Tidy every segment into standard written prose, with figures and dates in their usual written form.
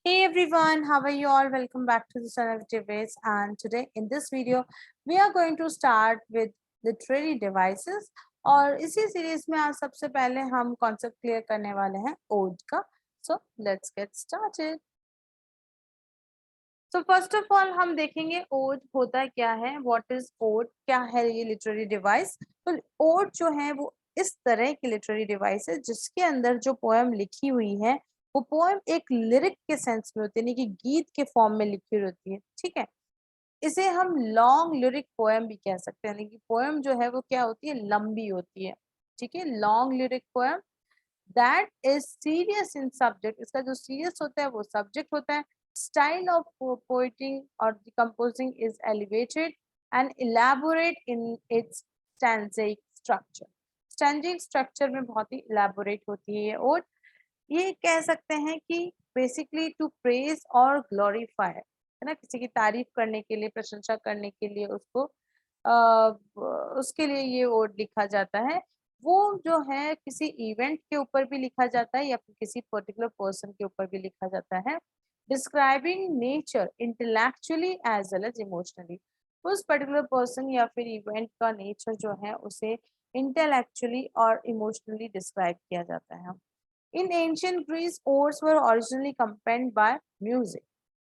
Hey everyone, how are you all? Welcome back to the Sonography Ways. And today in this video, we are going to start with literary devices. और इसी series में आज सबसे पहले हम concept clear करने वाले हैं ओड का. So let's get started. So first of all हम देखेंगे ओड होता क्या है, what is ओड, क्या है ये लिटरेरी डिवाइस. तो ओड जो है वो इस तरह की लिटरेरी डिवाइस है जिसके अंदर जो पोएम लिखी हुई है वो पोएम एक लिरिक के सेंस में होती है, यानी कि गीत के फॉर्म में लिखी हुई होती है. ठीक है, इसे हम लॉन्ग लिरिक पोएम भी कह सकते हैं, यानी कि पोएम जो है वो क्या होती है, लंबी होती है. ठीक है, long lyric poem that is serious in subject. इसका जो सीरियस होता है वो सब्जेक्ट होता है. स्टाइल ऑफ पोइटिंग और composing is elevated and elaborate in its stanzaic structure. Stanzaic structure में बहुत ही इलैबोरेट होती है ये. और ये कह सकते हैं कि बेसिकली टू प्रेज और ग्लोरीफाई, है ना, किसी की तारीफ करने के लिए, प्रशंसा करने के लिए उसको उसके लिए ये वर्ड लिखा जाता है. वो जो है किसी इवेंट के ऊपर भी लिखा जाता है या फिर किसी पर्टिकुलर पर्सन के ऊपर भी लिखा जाता है. Describing nature intellectually as well as emotionally. उस पर्टिकुलर पर्सन या फिर इवेंट का नेचर जो है उसे इंटेलेक्चुअली और इमोशनली डिस्क्राइब किया जाता है. In ancient Greece odes were originally accompanied by music.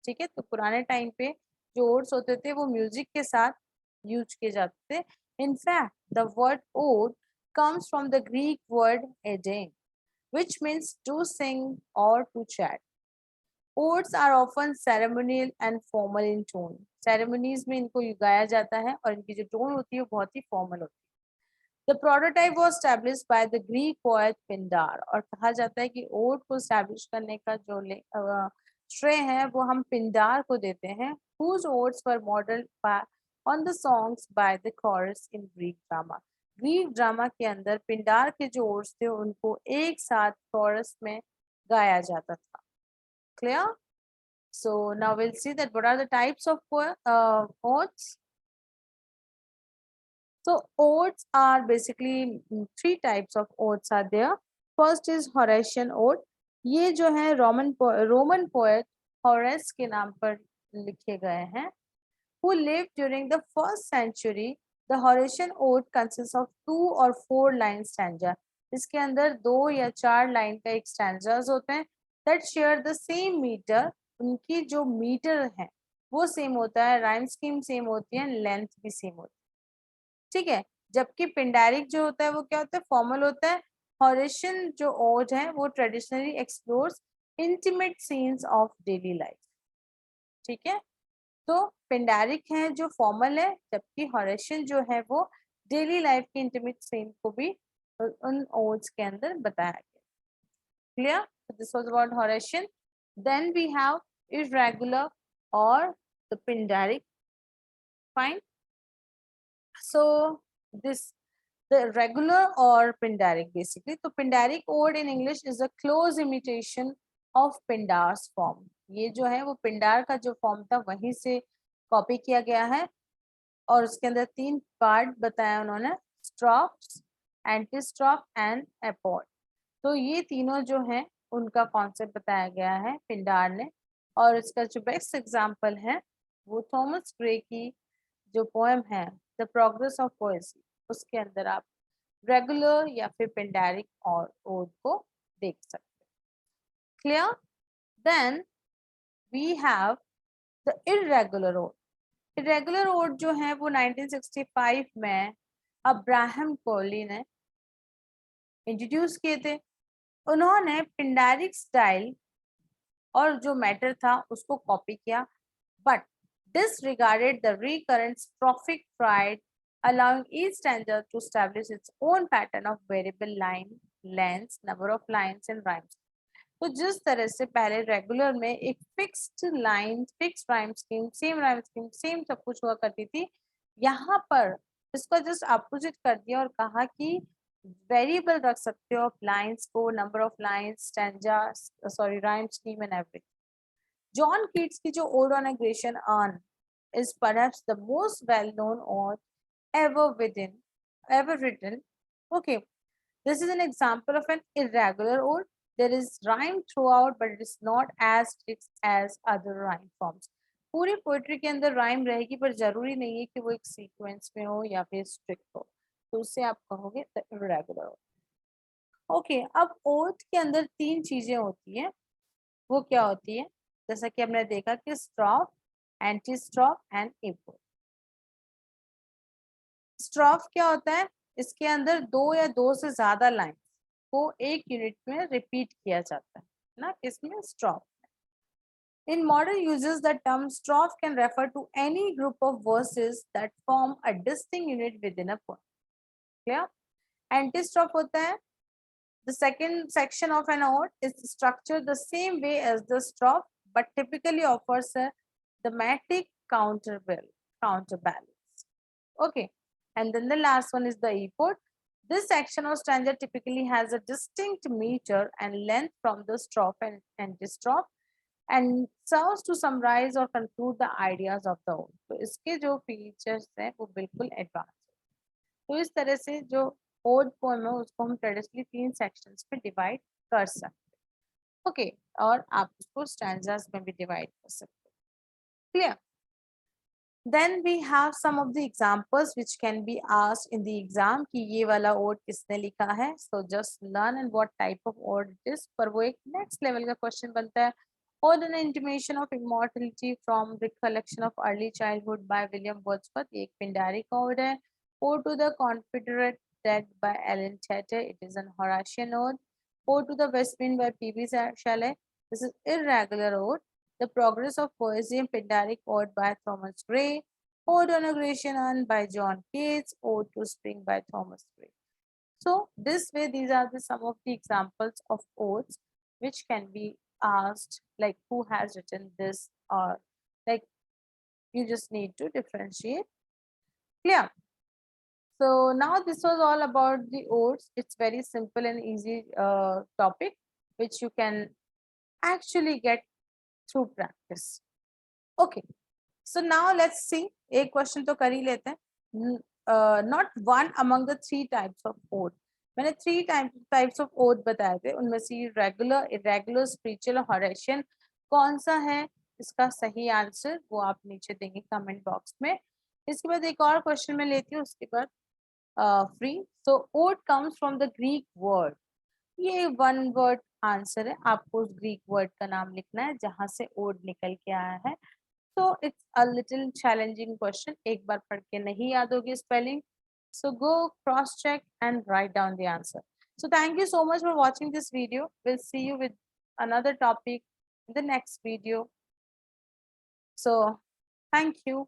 ठीक है, तो पुराने टाइम पे जो ओड्स होते थे वो म्यूजिक के साथ यूज किए जाते थे. In fact the word ode comes from the Greek word edein, which means to sing or to chat. Odes are often ceremonial and formal in tone. Ceremonies में इनको गाया जाता है और इनकी जो टोन होती है वो बहुत ही फॉर्मल होती है. The prototype was established by the Greek poet Pindar. और कहा जाता है कि ओड को establish करने का जो श्रेय है वो हम पिंडार को देते हैं, whose odes were modeled by on the songs by the chorus in Greek drama. Greek drama के अंदर पिंडार के जो ओड्स थे उनको एक साथ कोरस में गाया जाता था. Clear? So now we'll see that what are the types of odes. So odes are basically three types of odes are there. First is Horatian ode. ये जो है रोमन पोएट हॉरेस के नाम पर लिखे गए हैं. Who lived during the first century. The Horatian ode consists of 2 or 4 line stanza. इसके अंदर 2 या 4 लाइन का एक स्टैंजास होते हैं. That share the same meter. उनकी जो मीटर है वो सेम होता है, राइम स्कीम सेम होती है, लेंथ भी सेम होती है. ठीक है, जबकि पिंडारिक जो होता है वो क्या होता है, फॉर्मल होता है. हॉरेशियन जो ओड है वो traditionally explores intimate scenes of daily life. ठीक है, तो पिंडारिक है जो फॉर्मल है, जबकि हॉरेशियन जो है वो डेली लाइफ के इंटीमेट सीन को भी उन ओड्स के अंदर बताया गया. Clear? This was about Horatian. Then we have irregular और the Pindaric. Fine. So this the regular or Pindaric basically. तो Pindaric ode in English is a close imitation of Pindar's form. ये जो है वो पिंडार का जो फॉर्म था वहीं से कॉपी किया गया है और उसके अंदर 3 पार्ट बताया उन्होंने, स्ट्रॉप्स, एंटीस्ट्रॉप एंड एपोड. तो ये तीनों जो हैं उनका कॉन्सेप्ट बताया गया है पिंडार ने. और इसका जो बेस्ट एग्जांपल है वो थॉमस ग्रे की जो पोएम है द प्रोग्रेस ऑफ पोएसी, उसके अंदर आप रेगुलर या फिर पिंडारिक और ओड को देख सकते हैं. Clear? Then we have the irregular ode. Irregular ode जो है वो 1965 में अब्राहम कोहली ने इंट्रोड्यूस किए थे. उन्होंने पिंडारिक स्टाइल और जो मैटर था उसको कॉपी किया, but disregarded the recurrent strophic pride, allowing each stanza to establish its own pattern of variable line lengths, number of lines and rhymes. तो जिस तरह से पहले रेगुलर में एक fixed line, fixed rhyme scheme, same सब कुछ हुआ करती थी, यहाँ पर इसको जस्ट अपोजिट कर दिया और कहा कि वेरिएबल रख सकते हो आप लाइंस को, number of lines, stanza, sorry, rhyme scheme and everything. John Keats की जो odd on aggression earn is perhaps the most well-known ode ever written. Okay, this is an example of an irregular ode. There is rhyme throughout, but it is not as strict as other rhyme forms. पूरी poetry के अंदर rhyme रहेगी, पर जरूरी नहीं है कि वो एक सीक्वेंस में हो या फिर स्ट्रिक्ट हो, तो उससे आप कहोगे द इरेगुलर ओड। ओके, अब ओड के अंदर तीन चीजें होती हैं, वो क्या होती है? जैसा कि हमने देखा कि स्ट्रॉफ, एंटी स्ट्रॉफ एंड एपोड। स्ट्रॉफ क्या होता है? इसके अंदर दो या दो से ज्यादा लाइन को एक यूनिट में रिपीट किया जाता है ना, इसमें स्ट्रॉफ। In modern uses, the term strophe can refer to any group of verses that form a distinct unit within a poem. Clear? Antistrophe होता है, the second section of an ode is structured the same way as the strophe, but typically offers a thematic counterbalance. Okay, and then the last one is the epode. This section of stanza typically has a distinct meter and length from the strophe and antistrophe, and serves to summarize or conclude the ideas of the ode. तो इसके जो features हैं वो बिल्कुल advance है। तो इस तरह से जो ओड पोएम है उसको हम ट्रेडिशनली तीन सेक्शंस में डिवाइड कर सकते हैं। ओके, और आप उसको स्टैंजास में भी डिवाइड कर सकते हैं। Clear? Then we have some of the examples which can be asked in the exam कि ये वाला ode किसने लिखा है। So just learn and what type of ode it is, पर वो एक next level का question बनता है। Ode an intimation of immortality from recollection of early childhood by William Wordsworth, ये एक पिंडारी का ode है। Ode to the Confederate Dead by Ellen Tatter, it is an Horatian ode. Ode to the West Wind by P.B. Shelley, this is irregular ode. The Progress of Poesy and Pindaric Ode by Thomas Gray, Ode on a Grecian Urn by John Keats, Ode to Spring by Thomas Gray. So this way, these are some of the examples of odes which can be asked, like who has written this, or like you just need to differentiate. Clear? So now this was all about the odes. It's very simple and easy topic which you can actually get through practice. Okay, so now let's see, एक question तो कर ही लेते हैं। Not one among the three types of ode, मैंने three types of ode बताए थे, उनमें से रेगुलर, इरेगुलर, स्पिरिचुअल, हॉरेशियन कौन सा है? इसका सही आंसर वो आप नीचे देंगे कमेंट बॉक्स में। इसके बाद एक और क्वेश्चन मैं लेती हूँ, उसके बाद free. So ode comes from the Greek word, ये वन वर्ड आंसर है, आपको उस ग्रीक वर्ड का नाम लिखना है जहां से ओड निकल के आया है। So it's a little challenging question, एक बार पढ़ के नहीं याद होगी spelling, so go cross check and write down the answer. So thank you so much for watching this video. We'll see you with another topic in the next video. So thank you.